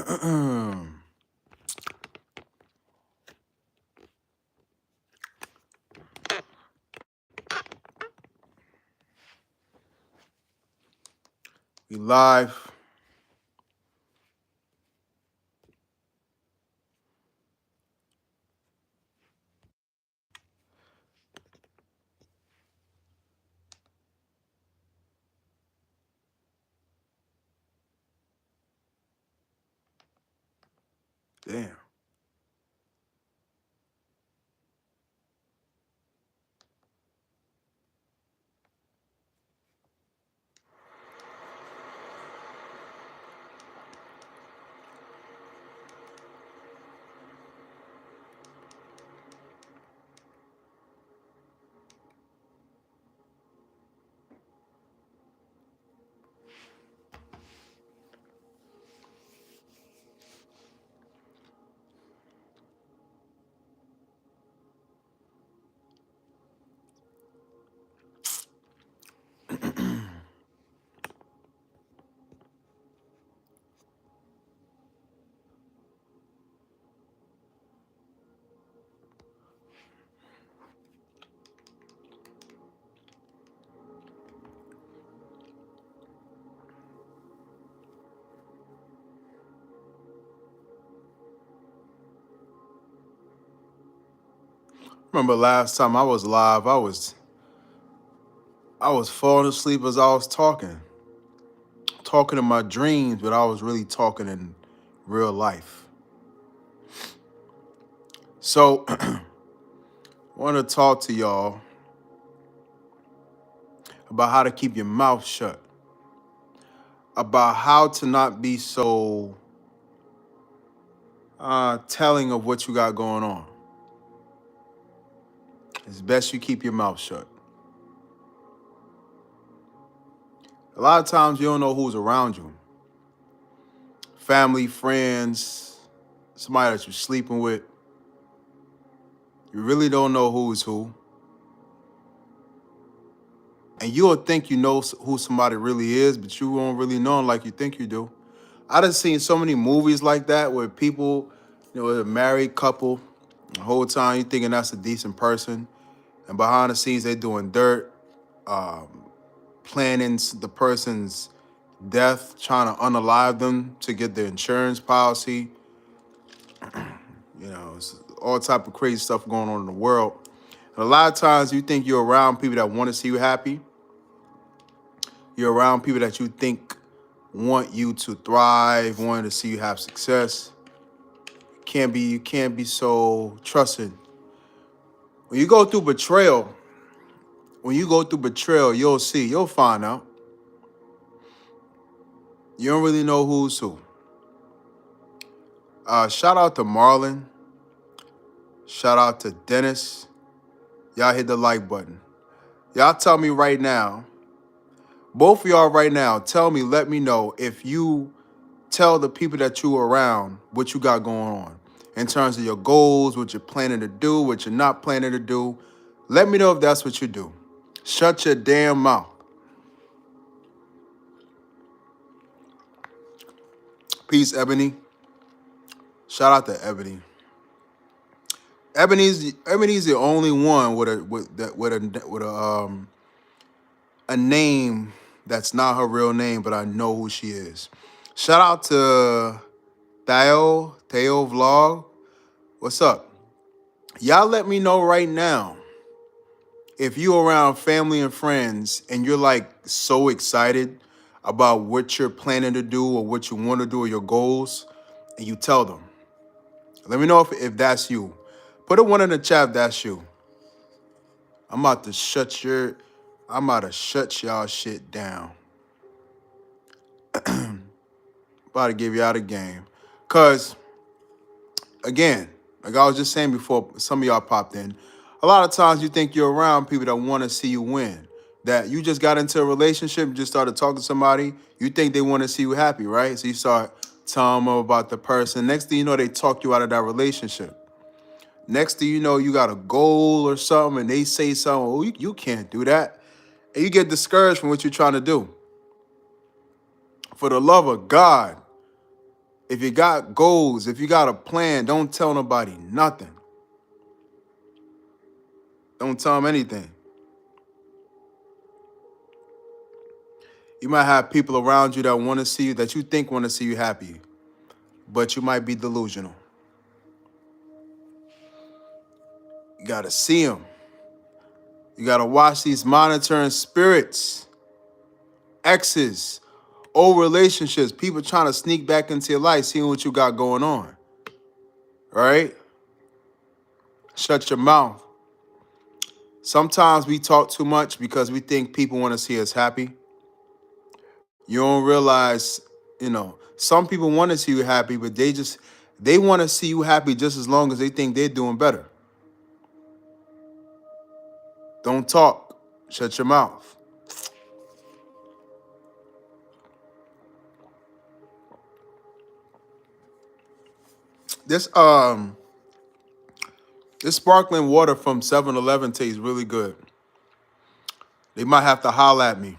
We live. Damn. Remember last time I was live, I was falling asleep as I was talking in my dreams, but I was really talking in real life. So, I want to talk to y'all about how to keep your mouth shut, about how to not be so telling of what you got going on. It's best you keep your mouth shut. A lot of times you don't know who's around you. Family, friends, somebody that you're sleeping with. You really don't know who's who. And you'll think you know who somebody really is, but you won't really know them like you think you do. I done seen so many movies like that where people, a married couple, the whole time you thinking that's a decent person, and behind the scenes they doing dirt, planning the person's death, trying to unalive them to get their insurance policy. It's all type of crazy stuff going on in the world. And a lot of times you think you're around people that want to see you happy. You're around people that you think want you to thrive, want to see you have success. You can't be so trusting. When you go through betrayal, you'll find out. You don't really know who's who. Shout out to Marlon. Shout out to Dennis. Y'all hit the like button. Y'all tell me right now, both of y'all right now, let me know if you tell the people that you are around what you got going on in terms of your goals, what you're planning to do, what you're not planning to do. Let me know if that's what you do. Shut your damn mouth. Peace, Ebony. Shout out to Ebony. Ebony's the only one with a name that's not her real name, but I know who she is. Shout out to Theo Vlog. What's up? Y'all let me know right now if you around family and friends and you're like so excited about what you're planning to do or what you want to do or your goals, and you tell them. Let me know if that's you. Put a one in the chat if that's you. I'm about to shut y'all shit down. About to give y'all the game. Cause again, like I was just saying before some of y'all popped in, a lot of times you think you're around people that want to see you win. That you just got into a relationship, you just started talking to somebody, you think they want to see you happy, right? So you start telling them about the person. Next thing you know, they talk you out of that relationship. Next thing you know, you got a goal or something, and they say something, oh, you can't do that. And you get discouraged from what you're trying to do. For the love of God, If you got goals, if you got a plan, don't tell nobody nothing. Don't tell them anything. You might have people around you that want to see you, that you think want to see you happy, but you might be delusional. You got to see them. You got to watch these monitoring spirits, exes, old relationships, people trying to sneak back into your life, seeing what you got going on. Right? Shut your mouth. Sometimes we talk too much because we think people want to see us happy. You don't realize, some people want to see you happy, but they want to see you happy just as long as they think they're doing better. Don't talk. Shut your mouth. This this sparkling water from 7-Eleven tastes really good. They might have to holler at me.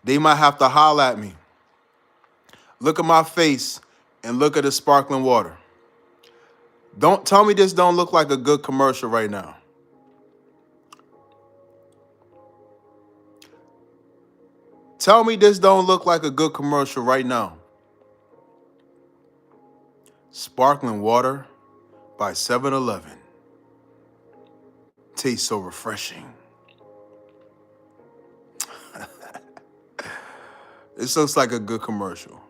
They might have to holler at me. Look at my face and look at the sparkling water. Don't tell me this don't look like a good commercial right now. Tell me this don't look like a good commercial right now. Sparkling water by 7-Eleven. Tastes so refreshing. This looks like a good commercial.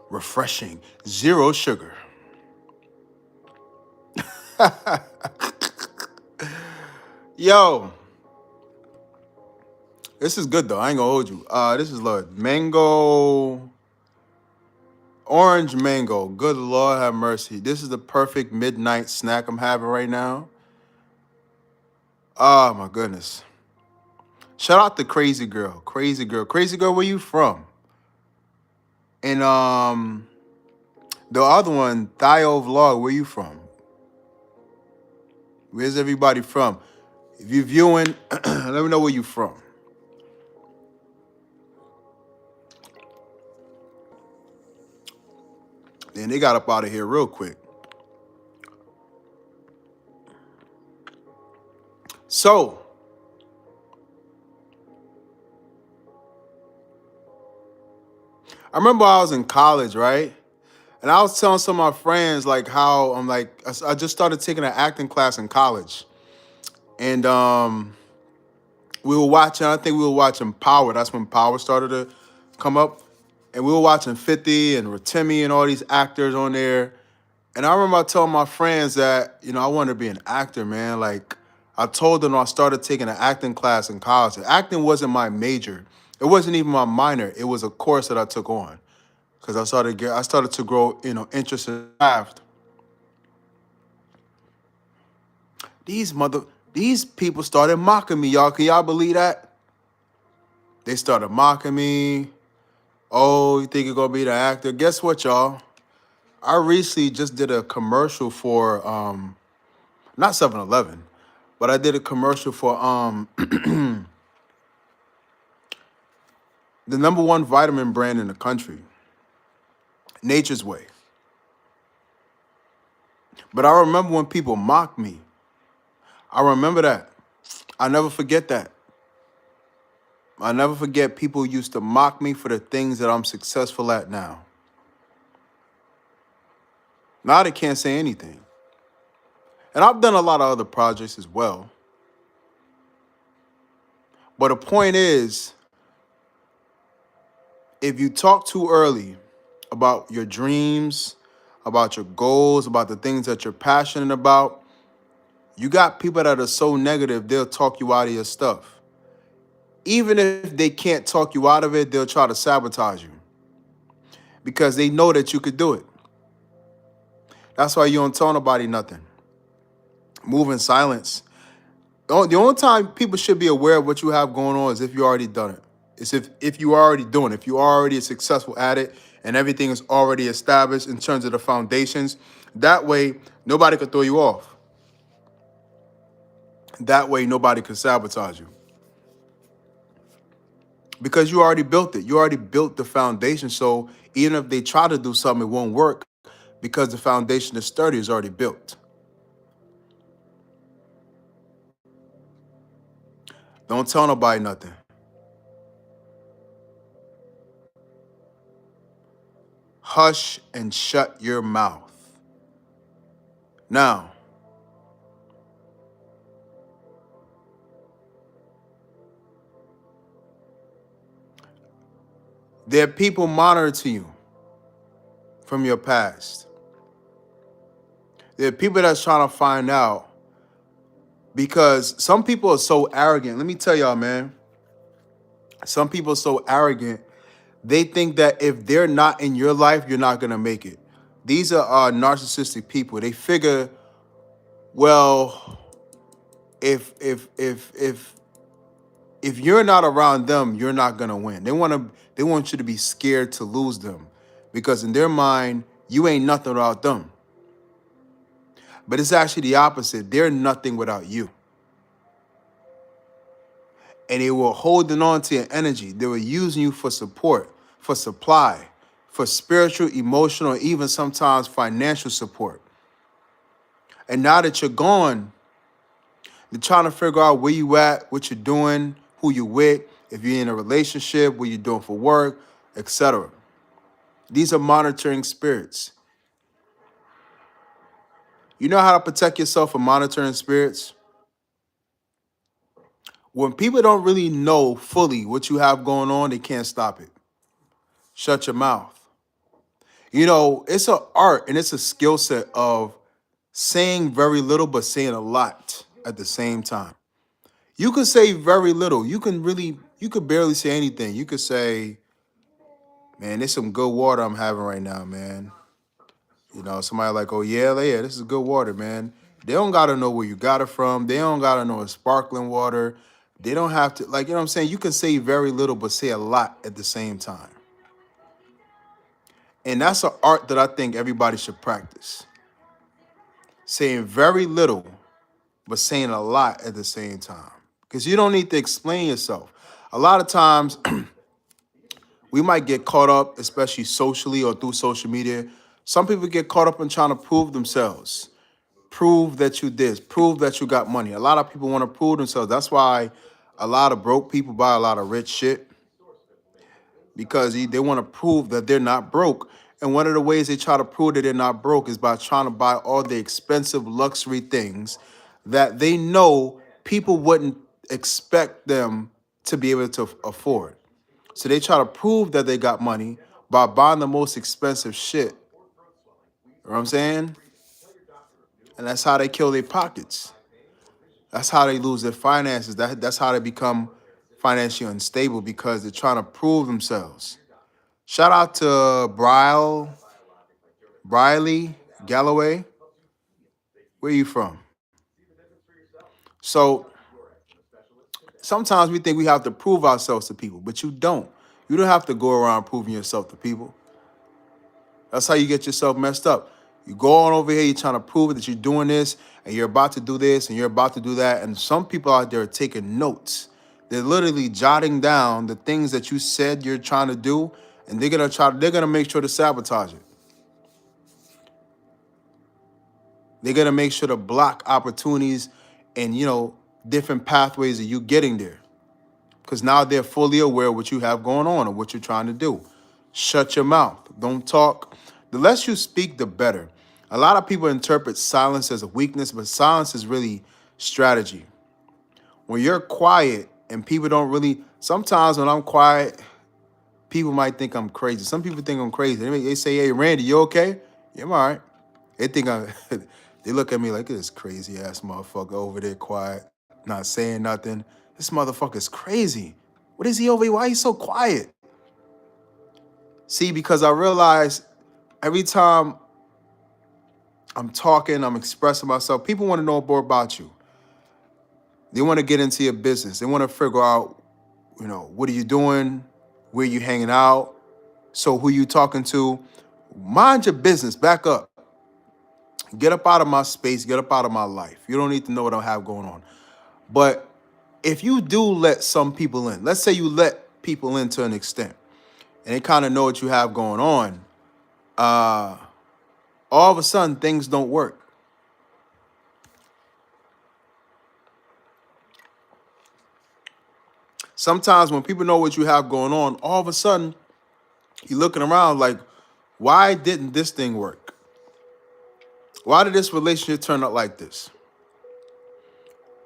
Refreshing. 0 sugar. Yo. This is good though. I ain't gonna hold you. This is mango, orange mango. Good Lord have mercy. This is the perfect midnight snack I'm having right now. Oh my goodness. Shout out to Crazy Girl. Crazy Girl. Crazy Girl, where you from? And the other one, Thio Vlog, where you from? Where's everybody from? If you're viewing, let me know where you from. Then they got up out of here real quick. So, I remember I was in college, right? And I was telling some of my friends like how I just started taking an acting class in college. And we were watching, I think we were watching Power. That's when Power started to come up. And we were watching 50 and Rotimi and all these actors on there. And I remember telling my friends that, I wanted to be an actor, man. Like, I told them I started taking an acting class in college. Acting wasn't my major. It wasn't even my minor. It was a course that I took on. Because I started to grow, interest in craft. These people started mocking me, y'all. Can y'all believe that? They started mocking me. Oh, you think you're gonna be the actor? Guess what, y'all? I recently just did a commercial for not 7-Eleven, but I did a commercial for the #1 vitamin brand in the country, Nature's Way. But I remember when people mocked me. I remember that. I never forget that. I never forget people used to mock me for the things that I'm successful at now. Now they can't say anything. And I've done a lot of other projects as well. But the point is, if you talk too early about your dreams, about your goals, about the things that you're passionate about, you got people that are so negative, they'll talk you out of your stuff. Even if they can't talk you out of it, they'll try to sabotage you because they know that you could do it. That's why you don't tell nobody nothing. Move in silence. The only time people should be aware of what you have going on is if you already done it. It's if you are already doing it, if you are already successful at it and everything is already established in terms of the foundations. That way, nobody could throw you off. That way, nobody could sabotage you. because you already built it. You already built the foundation. So even if they try to do something, it won't work because the foundation is sturdy, is already built. Don't tell nobody nothing. Hush and shut your mouth. Now, there are people monitoring you from your past. There are people that's trying to find out because some people are so arrogant. Let me tell y'all, man. Some people are so arrogant. They think that if they're not in your life, you're not gonna make it. These are narcissistic people. They figure, well, if if you're not around them, you're not gonna win. They want you to be scared to lose them, because in their mind, you ain't nothing without them. But it's actually the opposite. They're nothing without you. And they were holding on to your energy. They were using you for support, for supply, for spiritual, emotional, even sometimes financial support. And now that you're gone, they're trying to figure out where you at, what you're doing, who you with, if you're in a relationship, what you're doing for work, etc. These are monitoring spirits. You know how to protect yourself from monitoring spirits? When people don't really know fully what you have going on, they can't stop it. Shut your mouth. You know, it's an art and it's a skill set of saying very little but saying a lot at the same time. You could say very little. You could barely say anything. You could say, man, there's some good water I'm having right now, man. You know, somebody like, oh yeah, this is good water, man. They don't gotta know where you got it from. They don't gotta know it's sparkling water. They don't have to, like, you know what I'm saying? You can say very little but say a lot at the same time. And that's an art that I think everybody should practice. Saying very little but saying a lot at the same time. Because you don't need to explain yourself. A lot of times we might get caught up, especially socially or through social media. Some people get caught up in trying to prove themselves. Prove that you this, prove that you got money. A lot of people want to prove themselves. That's why a lot of broke people buy a lot of rich shit, because they want to prove that they're not broke. And one of the ways they try to prove that they're not broke is by trying to buy all the expensive luxury things that they know people wouldn't expect them to be able to afford. So they try to prove that they got money by buying the most expensive shit. You know what I'm saying? And that's how they kill their pockets. That's how they lose their finances. That's how they become financially unstable, because they're trying to prove themselves. Shout out to Briley Galloway. Where you from? So sometimes we think we have to prove ourselves to people, but you don't. You don't have to go around proving yourself to people. That's how you get yourself messed up. You go on over here, you're trying to prove that you're doing this, and you're about to do this, and you're about to do that. And some people out there are taking notes. They're literally jotting down the things that you said you're trying to do, and they're gonna make sure to sabotage it. They're gonna make sure to block opportunities and, different pathways of you getting there. Because now they're fully aware of what you have going on and what you're trying to do. Shut your mouth. Don't talk. The less you speak, the better. A lot of people interpret silence as a weakness, but silence is really strategy. When you're quiet and people don't really, sometimes when I'm quiet, people might think I'm crazy. Some people think I'm crazy. They say, hey, Randy, you okay? Yeah, I'm all right. They think they look at me like this crazy ass motherfucker over there quiet, not saying nothing. This motherfucker's crazy. What is he over here? Why he so quiet? See, because I realize every time I'm talking, I'm expressing myself, people want to know more about you. They want to get into your business. They want to figure out, what are you doing? Where you hanging out? So who you talking to? Mind your business. Back up. Get up out of my space. Get up out of my life. You don't need to know what I have going on. But if you do let some people in, let's say you let people in to an extent, and they kind of know what you have going on. Uh, all of a sudden, things don't work. Sometimes when people know what you have going on, all of a sudden, you're looking around like, why didn't this thing work? Why did this relationship turn out like this?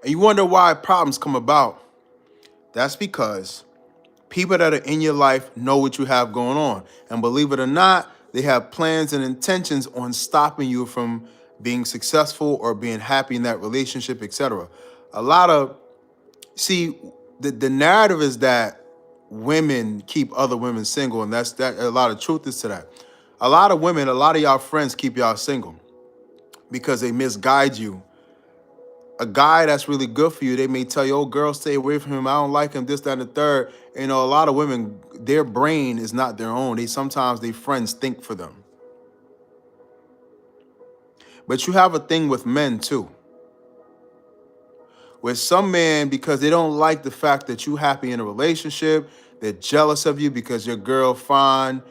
And you wonder why problems come about. That's because people that are in your life know what you have going on. And believe it or not, they have plans and intentions on stopping you from being successful or being happy in that relationship, etc. A lot of, see, the narrative is that women keep other women single, and that's that. A lot of truth is to that. A lot of women, a lot of y'all friends keep y'all single because they misguide you. A guy that's really good for you, they may tell you, oh, girl, stay away from him. I don't like him, this, that, and the third. You know, a lot of women, their brain is not their own. Sometimes their friends think for them. But you have a thing with men too. Where some men, because they don't like the fact that you happy in a relationship, they're jealous of you because your girl fine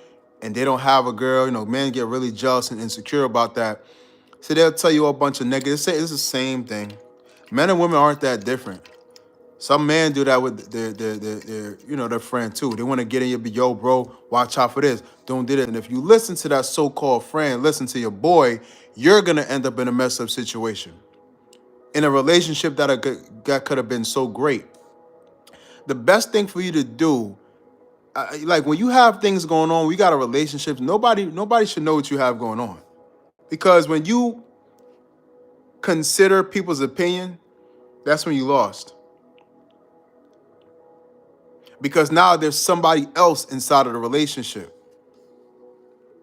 and they don't have a girl. You know, men get really jealous and insecure about that. So they'll tell you a bunch of negative. Say it's the same thing. Men and women aren't that different. Some men do that with their friend too. They want to get in your, yo, bro, watch out for this. Don't do that. And if you listen to that so-called friend, listen to your boy, you're gonna end up in a messed up situation. In a relationship that could have been so great. The best thing for you to do, like when you have things going on, we got a relationship. Nobody should know what you have going on, because when you consider people's opinion, that's when you lost. Because now there's somebody else inside of the relationship.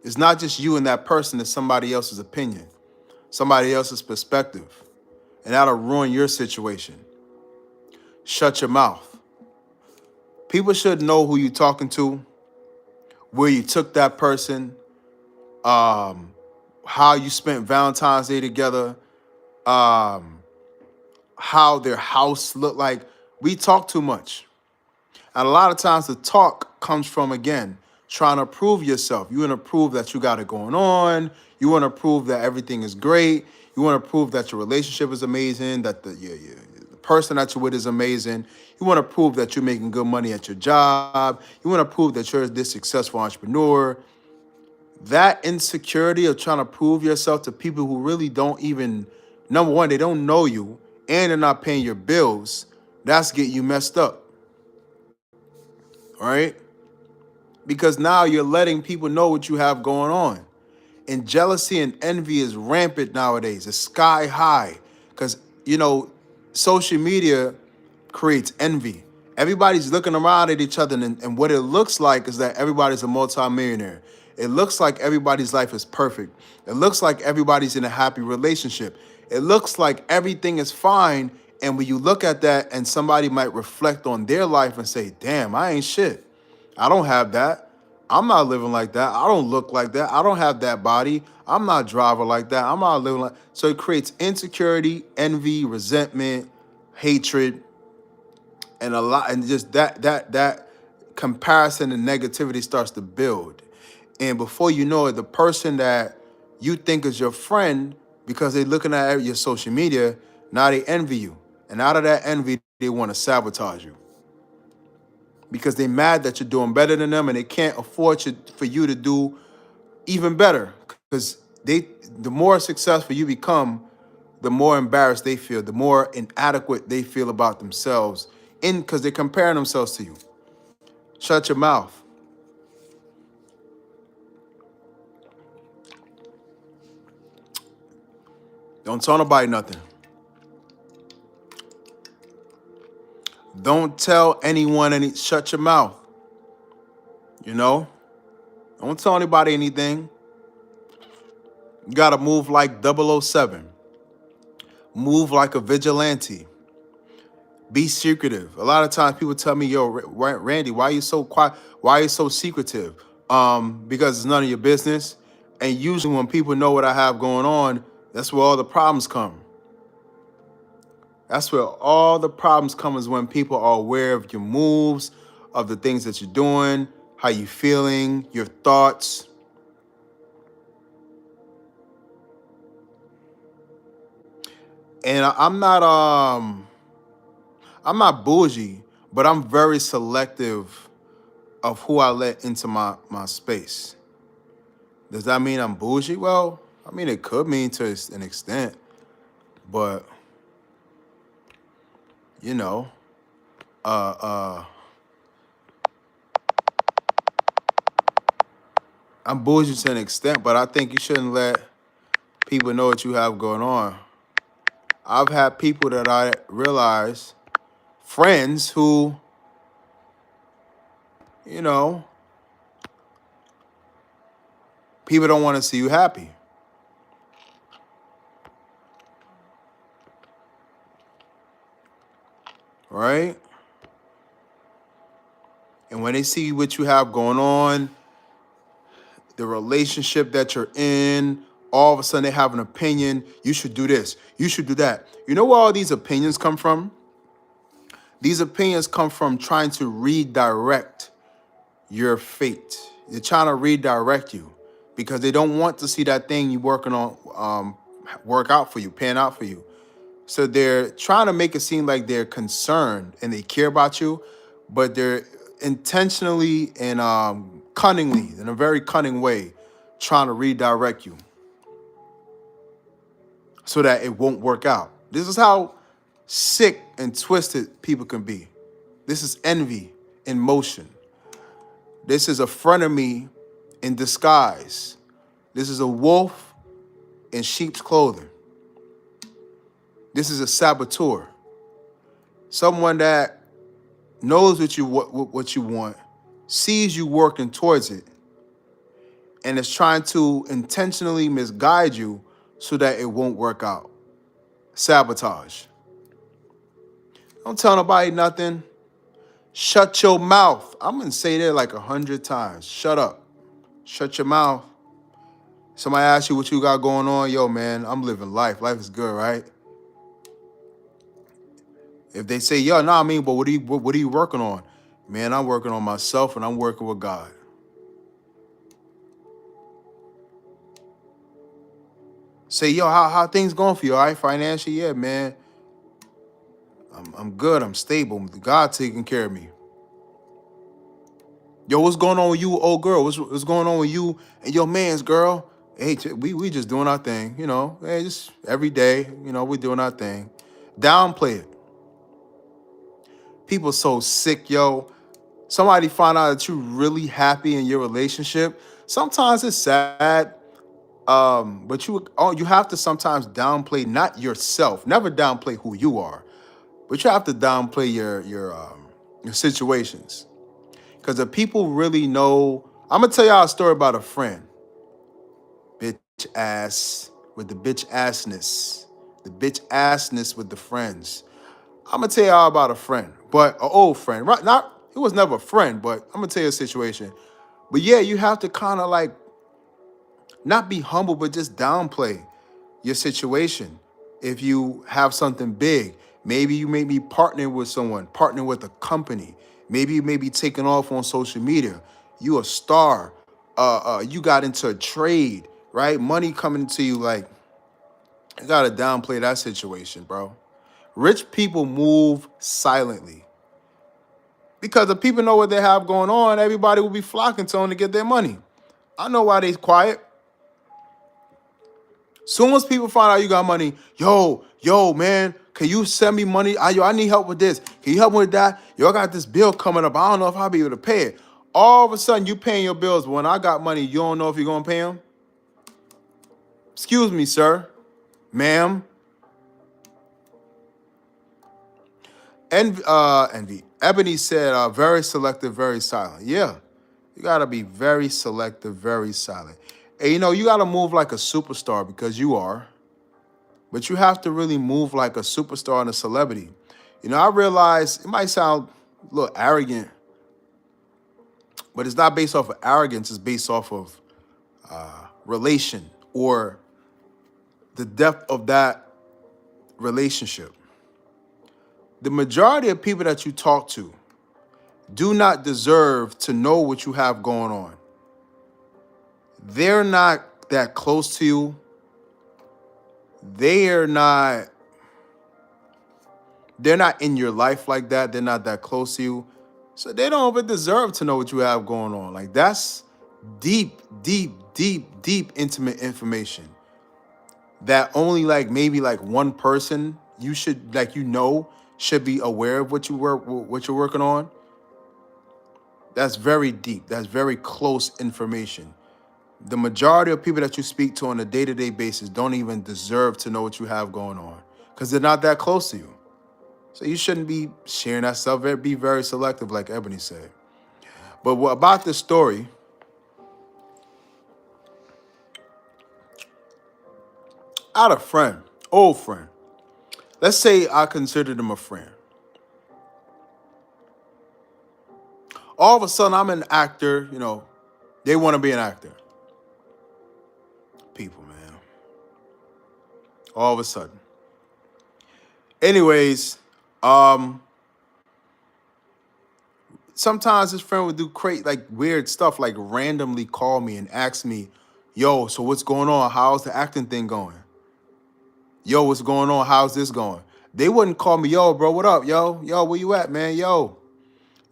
It's not just you and that person, it's somebody else's opinion, somebody else's perspective. And that'll ruin your situation. Shut your mouth. People should know who you're talking to, where you took that person, how you spent Valentine's Day together, how their house looked like. We talk too much. And a lot of times the talk comes from, again, trying to prove yourself. You want to prove that you got it going on. You want to prove that everything is great. You want to prove that your relationship is amazing, that the person that you're with is amazing. You want to prove that you're making good money at your job. You want to prove that you're this successful entrepreneur. That insecurity of trying to prove yourself to people who really don't even, number one, they don't know you, and they're not paying your bills, that's getting you messed up. All right? Because now you're letting people know what you have going on. And jealousy and envy is rampant nowadays. It's sky high. Because, social media creates envy. Everybody's looking around at each other, and what it looks like is that everybody's a multimillionaire. It looks like everybody's life is perfect. It looks like everybody's in a happy relationship. It looks like everything is fine. And when you look at that, and somebody might reflect on their life and say, damn, I ain't shit. I don't have that. I'm not living like that. I don't look like that. I don't have that body. I'm not driving like that. I'm not living like. So it creates insecurity, envy, resentment, hatred, and a lot, and just that comparison and negativity starts to build. And before you know it, the person that you think is your friend, because they're looking at your social media, now they envy you. And out of that envy, they want to sabotage you. Because they're mad that you're doing better than them, and they can't afford for you to do even better. Because the more successful you become, the more embarrassed they feel, the more inadequate they feel about themselves, because they're comparing themselves to you. Shut your mouth. Don't tell nobody nothing. Don't tell anyone any. Shut your mouth. Don't tell anybody anything. You gotta move like 007. Move like a vigilante. Be secretive. A lot of times people tell me, yo, Randy, why are you so quiet? Why are you so secretive? Because it's none of your business. And usually when people know what I have going on, that's where all the problems come. That's where all the problems come, is when people are aware of your moves, of the things that you're doing, how you feeling, your thoughts. And I'm not bougie, but I'm very selective of who I let into my space. Does that mean I'm bougie? Well, I mean it could mean to an extent, but you know, uh, uh, I'm bougie to an extent, but I think you shouldn't let people know what you have going on. I've had people that I realize, friends who, you know, people don't want to see you happy, right? And when they see what you have going on, the relationship that you're in, all of a sudden they have an opinion. You should do this. You should do that. You know where all these opinions come from? These opinions come from trying to redirect your fate. They're trying to redirect you because they don't want to see that thing you working on work out for you, pan out for you. So they're trying to make it seem like they're concerned and they care about you, but they're intentionally and cunningly, in a very cunning way, trying to redirect you so that it won't work out. This is how sick and twisted people can be. This is envy in motion. This is a frenemy in disguise. This is a wolf in sheep's clothing. This is a saboteur. Someone that knows what you want, sees you working towards it, and is trying to intentionally misguide you so that it won't work out. Sabotage. Don't tell nobody nothing. Shut your mouth. I'm gonna say that like 100 times. Shut up. Shut your mouth. Somebody asks you what you got going on. Yo, man, I'm living life. Life is good, right? If they say, yo, nah, I mean, but what are you working on? Man, I'm working on myself and I'm working with God. Say, yo, how things going for you? All right, financially, yeah, man. I'm good. I'm stable. God taking care of me. Yo, what's going on with you, old girl? What's going on with you and your man's girl? Hey, we just doing our thing, you know. Hey, just every day, you know, we doing our thing. Downplay it. People so sick, yo. Somebody find out that you're really happy in your relationship. Sometimes it's sad, but you have to sometimes downplay not yourself. Never downplay who you are, but you have to downplay your situations. Because if people really know, I'm gonna tell y'all a story about a friend, bitch ass with the bitch assness with the friends. I'm gonna tell y'all about a friend, but an old friend, right? Not it was never a friend, but I'm gonna tell you a situation. But yeah, you have to kind of like not be humble, but just downplay your situation. If you have something big, maybe you may be partnering with someone, partnering with a company. Maybe you may be taking off on social media. You a star. You got into a trade, right? Money coming to you. Like, you gotta downplay that situation, bro. Rich people move silently because if people know what they have going on, everybody will be flocking to them to get their money. I know why they quiet. Soon as people find out you got money, yo, man, can you send me money? I need help with this. Can you help me with that? Yo, I got this bill coming up. I don't know if I'll be able to pay it. All of a sudden, you paying your bills, but when I got money, you don't know if you're gonna pay them. Excuse me, sir, ma'am. Envy. Ebony said, very selective, very silent. Yeah, you gotta be very selective, very silent. And you know, you gotta move like a superstar because you are. But you have to really move like a superstar and a celebrity. You know, I realize it might sound a little arrogant, but it's not based off of arrogance. It's based off of relation or the depth of that relationship. The majority of people that you talk to, do not deserve to know what you have going on. They're not that close to you. They're not in your life like that. They're not that close to you. So they don't even deserve to know what you have going on. Like, that's deep, deep, deep, deep intimate information that only like maybe like one person you should like should be aware of what you're working on. That's very deep. That's very close information. The majority of people that you speak to on a day-to-day basis don't even deserve to know what you have going on because they're not that close to you. So you shouldn't be sharing that stuff. Be very selective, like Ebony said. But what about this story? I had a friend, old friend. Let's say I considered him a friend. All of a sudden, I'm an actor. They want to be an actor. People, man. All of a sudden. Anyways, sometimes this friend would do crazy, like weird stuff, like randomly call me and ask me, "Yo, so what's going on? How's the acting thing going? Yo, what's going on? How's this going?" They wouldn't call me, "Yo, bro, what up? Yo, where you at, man? Yo."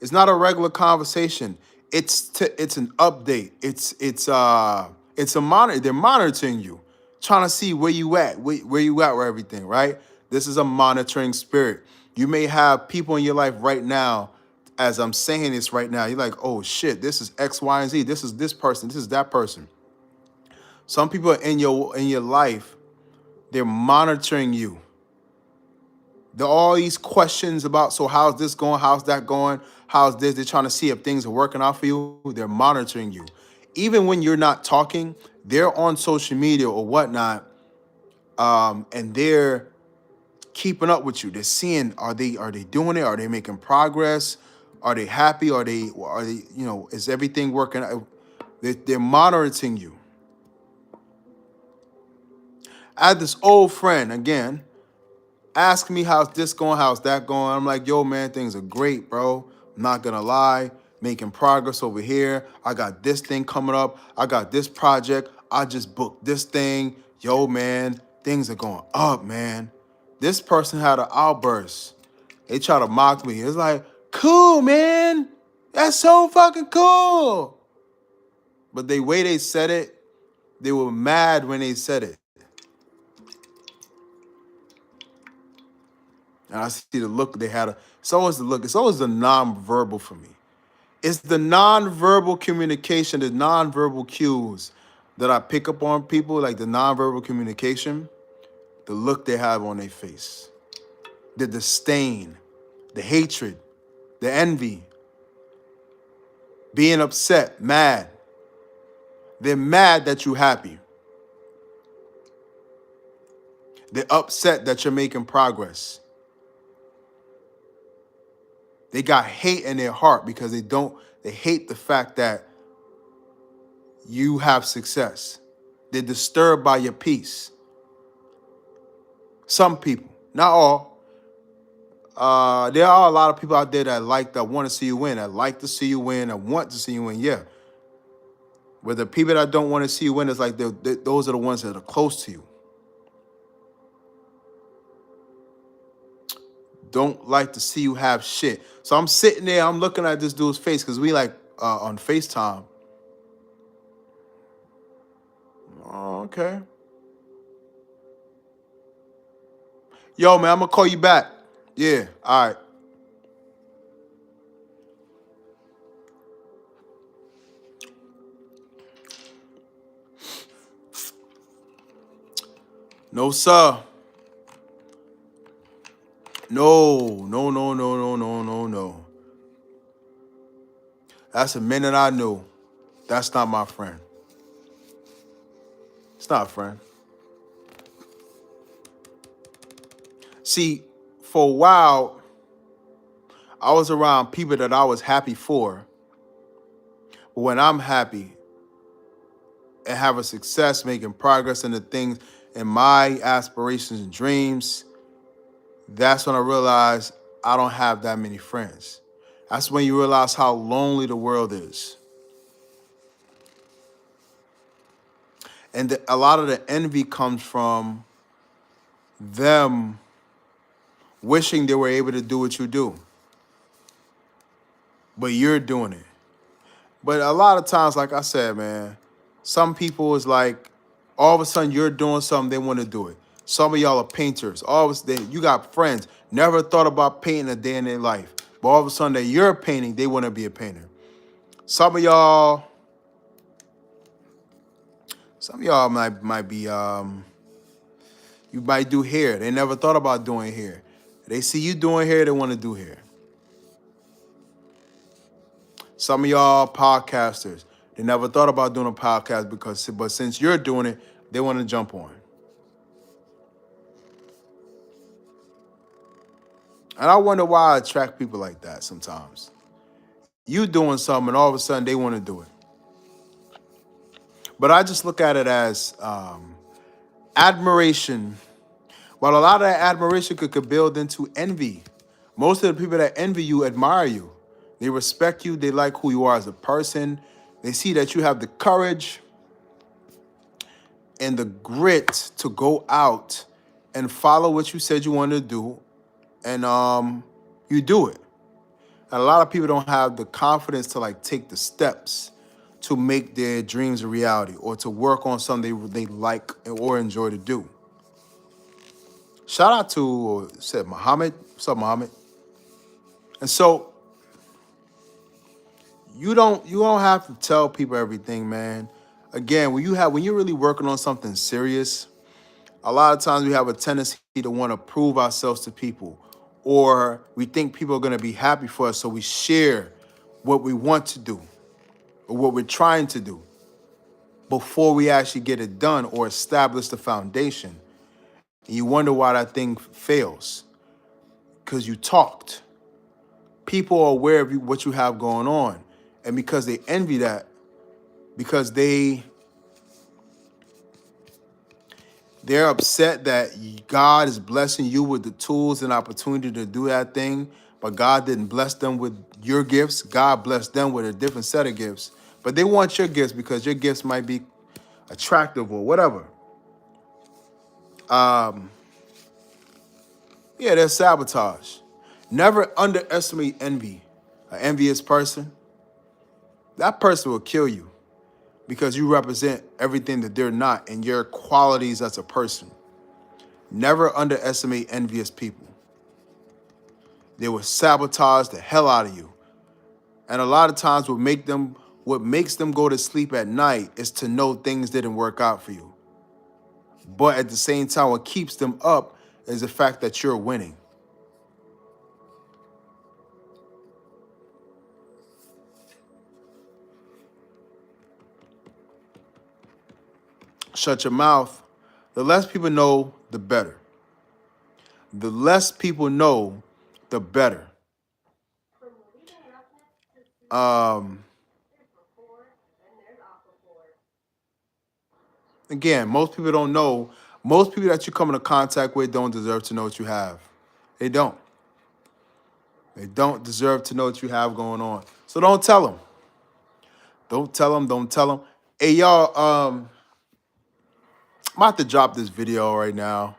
It's not a regular conversation. It's an update. It's a monitor. They're monitoring you, trying to see where you at, where you at with everything, right? This is a monitoring spirit. You may have people in your life right now, as I'm saying this right now, you're like, oh shit, this is X, Y, and Z. This is this person, this is that person. Some people in your life, they're monitoring you. There are all these questions about, so how's this going? How's that going? How's this? They're trying to see if things are working out for you. They're monitoring you. Even when you're not talking, they're on social media or whatnot, and they're keeping up with you. They're seeing, are they doing it? Are they making progress? Are they happy? Are they is everything working out? They're monitoring you. I had this old friend, again, ask me how's this going, how's that going. I'm like, yo, man, things are great, bro. I'm not gonna lie, making progress over here. I got this thing coming up. I got this project. I just booked this thing. Yo, man, things are going up, man. This person had an outburst. They try to mock me. It's like, cool, man. That's so fucking cool. But the way they said it, they were mad when they said it. And I see the look they had. It's always the look. It's always the nonverbal for me. It's the nonverbal communication, the nonverbal cues that I pick up on people, like the nonverbal communication, the look they have on their face, the disdain, the hatred, the envy, being upset, mad. They're mad that you're happy. They're upset that you're making progress. They got hate in their heart because they hate the fact that you have success. They're disturbed by your peace. Some people, not all. There are a lot of people out there that want to see you win, that like to see you win, that want to see you win, yeah. But the people that don't want to see you win, is like those are the ones that are close to you. Don't like to see you have shit. So I'm sitting there, I'm looking at this dude's face because we on FaceTime. Oh, okay. Yo, man, I'm gonna call you back. Yeah, all right. No, sir. No, no, no, no, no, no, no, no. That's a minute I knew. That's not my friend. It's not a friend. See, for a while, I was around people that I was happy for. But when I'm happy and have a success, making progress in the things and my aspirations and dreams, that's when I realized I don't have that many friends. That's when you realize how lonely the world is. And a lot of the envy comes from them wishing they were able to do what you do, but you're doing it. But a lot of times, like I said, man, some people is like, all of a sudden you're doing something, they want to do it. Some of y'all are painters. All of a sudden, you got friends, never thought about painting a day in their life. But all of a sudden that you're painting, they want to be a painter. Some of y'all might be you might do hair. They never thought about doing hair. They see you doing hair, they want to do hair. Some of y'all podcasters, they never thought about doing a podcast but since you're doing it, they want to jump on. And I wonder why I attract people like that sometimes. You doing something and all of a sudden they want to do it. But I just look at it as admiration. But a lot of that admiration could build into envy. Most of the people that envy you admire you. They respect you. They like who you are as a person. They see that you have the courage and the grit to go out and follow what you said you wanted to do. And you do it. And a lot of people don't have the confidence to like take the steps to make their dreams a reality or to work on something they like or enjoy to do. Shout out to said Muhammad. What's up, Muhammad? And so you don't have to tell people everything, man. Again, when you're really working on something serious, a lot of times we have a tendency to want to prove ourselves to people, or we think people are going to be happy for us, so we share what we want to do or what we're trying to do before we actually get it done or establish the foundation. And you wonder why that thing fails, because you talked. People are aware of what you have going on, and because they envy that, because they're upset that God is blessing you with the tools and opportunity to do that thing, but God didn't bless them with your gifts. God blessed them with a different set of gifts, but they want your gifts because your gifts might be attractive or whatever. Yeah, there's sabotage. Never underestimate envy. An envious person, that person will kill you because you represent everything that they're not and your qualities as a person. Never underestimate envious people. They will sabotage the hell out of you. And a lot of times what makes them go to sleep at night is to know things didn't work out for you. But at the same time, what keeps them up is the fact that you're winning. Shut your mouth. The less people know, the better. The less people know, the better. Again, most people don't know. Most people that you come into contact with don't deserve to know what you have. They don't. They don't deserve to know what you have going on. So don't tell them. Don't tell them. Don't tell them. Hey, y'all, I'm about to drop this video right now.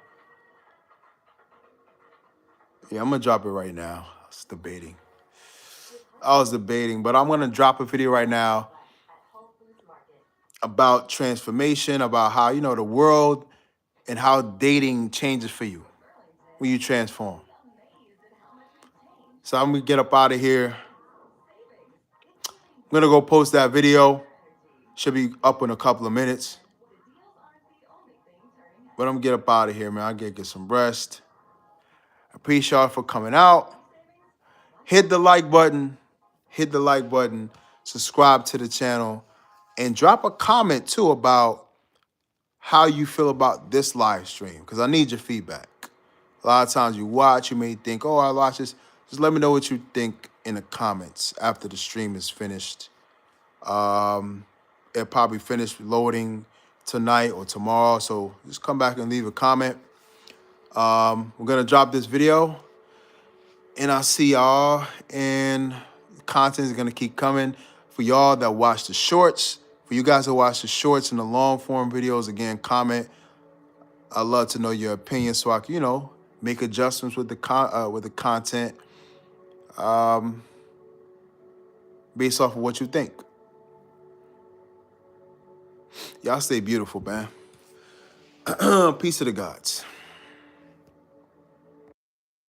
Yeah, I'm going to drop it right now. I was debating, but I'm going to drop a video right now about transformation, about how, the world and how dating changes for you when you transform. So I'm going to get up out of here. I'm going to go post that video. Should be up in a couple of minutes. But I'm going to get up out of here, man. I got to get some rest. I appreciate y'all for coming out. Hit the like button. Hit the like button. Subscribe to the channel. And drop a comment, too, about how you feel about this live stream, because I need your feedback. A lot of times you watch, you may think, oh, I watch this. Just let me know what you think in the comments after the stream is finished. It'll probably finish loading tonight or tomorrow, so just come back and leave a comment. We're going to drop this video, and I'll see y'all in content is gonna keep coming. For y'all that watch the shorts, for you guys that watch the shorts and the long form videos, again, comment. I'd love to know your opinion so I can, make adjustments with the content based off of what you think. Y'all stay beautiful, man. Peace to the gods.